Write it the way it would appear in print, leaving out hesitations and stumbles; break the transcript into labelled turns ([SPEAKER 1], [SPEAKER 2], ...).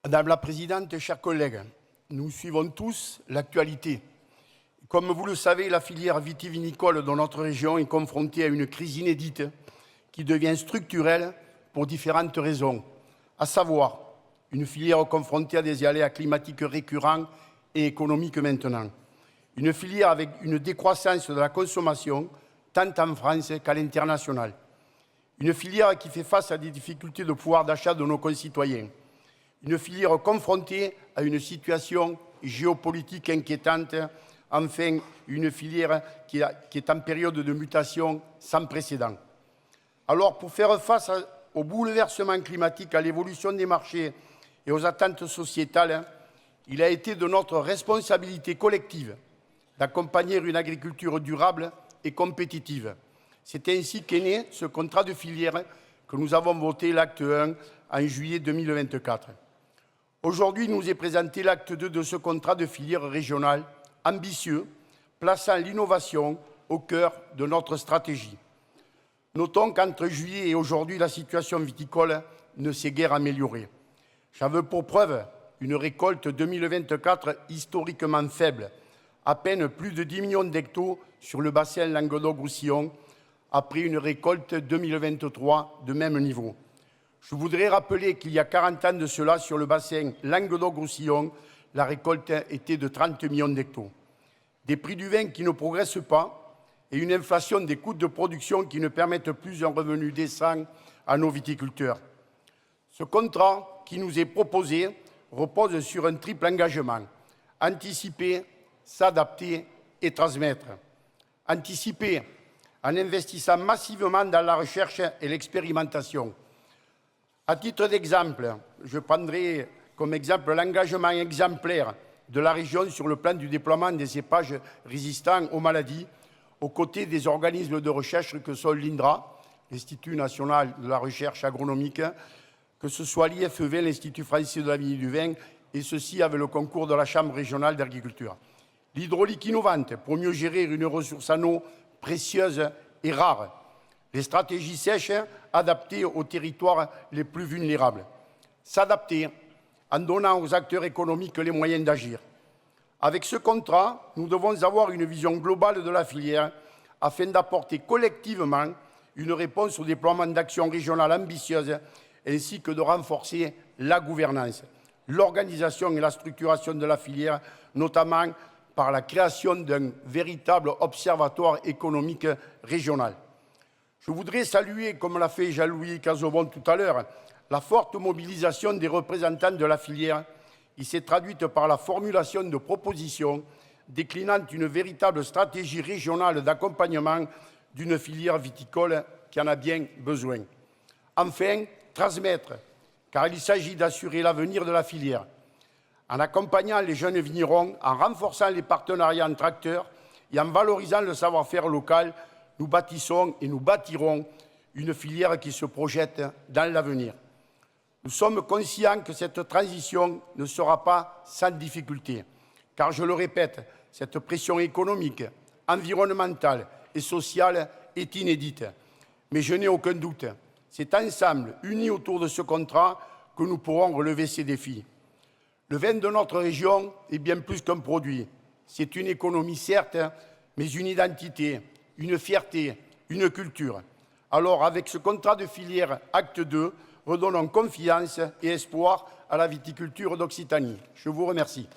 [SPEAKER 1] Madame la Présidente, chers collègues, nous suivons tous l'actualité. Comme vous le savez, la filière vitivinicole dans notre région est confrontée à une crise inédite qui devient structurelle pour différentes raisons, à savoir une filière confrontée à des aléas climatiques récurrents et économiques maintenant, une filière avec une décroissance de la consommation tant en France qu'à l'international, une filière qui fait face à des difficultés de pouvoir d'achat de nos concitoyens, une filière confrontée à une situation géopolitique inquiétante, enfin une filière qui est en période de mutation sans précédent. Alors pour faire face au bouleversement climatique, à l'évolution des marchés et aux attentes sociétales, il a été de notre responsabilité collective d'accompagner une agriculture durable et compétitive. C'est ainsi qu'est né ce contrat de filière que nous avons voté l'acte 1 en juillet 2024. Aujourd'hui, nous est présenté l'acte 2 de ce contrat de filière régional ambitieux, plaçant l'innovation au cœur de notre stratégie. Notons qu'entre juillet et aujourd'hui, la situation viticole ne s'est guère améliorée. J'en veux pour preuve une récolte 2024 historiquement faible, à peine plus de 10 millions d'hectares sur le bassin Languedoc-Roussillon, après une récolte 2023 de même niveau. Je voudrais rappeler qu'il y a 40 ans de cela, sur le bassin Languedoc-Roussillon, la récolte était de 30 millions d'hectares. Des prix du vin qui ne progressent pas et une inflation des coûts de production qui ne permettent plus un revenu décent à nos viticulteurs. Ce contrat qui nous est proposé repose sur un triple engagement: anticiper, s'adapter et transmettre. Anticiper en investissant massivement dans la recherche et l'expérimentation. À titre d'exemple, je prendrai comme exemple l'engagement exemplaire de la région sur le plan du déploiement des cépages résistants aux maladies, aux côtés des organismes de recherche que sont l'INDRA, l'Institut national de la recherche agronomique, que ce soit l'IFV, l'Institut français de la vigne et du vin, et ceci avec le concours de la Chambre régionale d'agriculture. L'hydraulique innovante pour mieux gérer une ressource en eau précieuse et rare. Les stratégies sèches adaptées aux territoires les plus vulnérables. S'adapter en donnant aux acteurs économiques les moyens d'agir. Avec ce contrat, nous devons avoir une vision globale de la filière afin d'apporter collectivement une réponse au déploiement d'actions régionales ambitieuses ainsi que de renforcer la gouvernance, l'organisation et la structuration de la filière, notamment par la création d'un véritable observatoire économique régional. Je voudrais saluer, comme l'a fait Jean-Louis Cazobon tout à l'heure, la forte mobilisation des représentants de la filière. Il s'est traduite par la formulation de propositions déclinant une véritable stratégie régionale d'accompagnement d'une filière viticole qui en a bien besoin. Enfin, transmettre, car il s'agit d'assurer l'avenir de la filière. En accompagnant les jeunes vignerons, en renforçant les partenariats entre acteurs et en valorisant le savoir-faire local, nous bâtissons et nous bâtirons une filière qui se projette dans l'avenir. Nous sommes conscients que cette transition ne sera pas sans difficulté, car je le répète, cette pression économique, environnementale et sociale est inédite. Mais je n'ai aucun doute, c'est ensemble, unis autour de ce contrat, que nous pourrons relever ces défis. Le vin de notre région est bien plus qu'un produit. C'est une économie, certes, mais une identité, une fierté, une culture. Alors, avec ce contrat de filière acte 2, redonnons confiance et espoir à la viticulture d'Occitanie. Je vous remercie.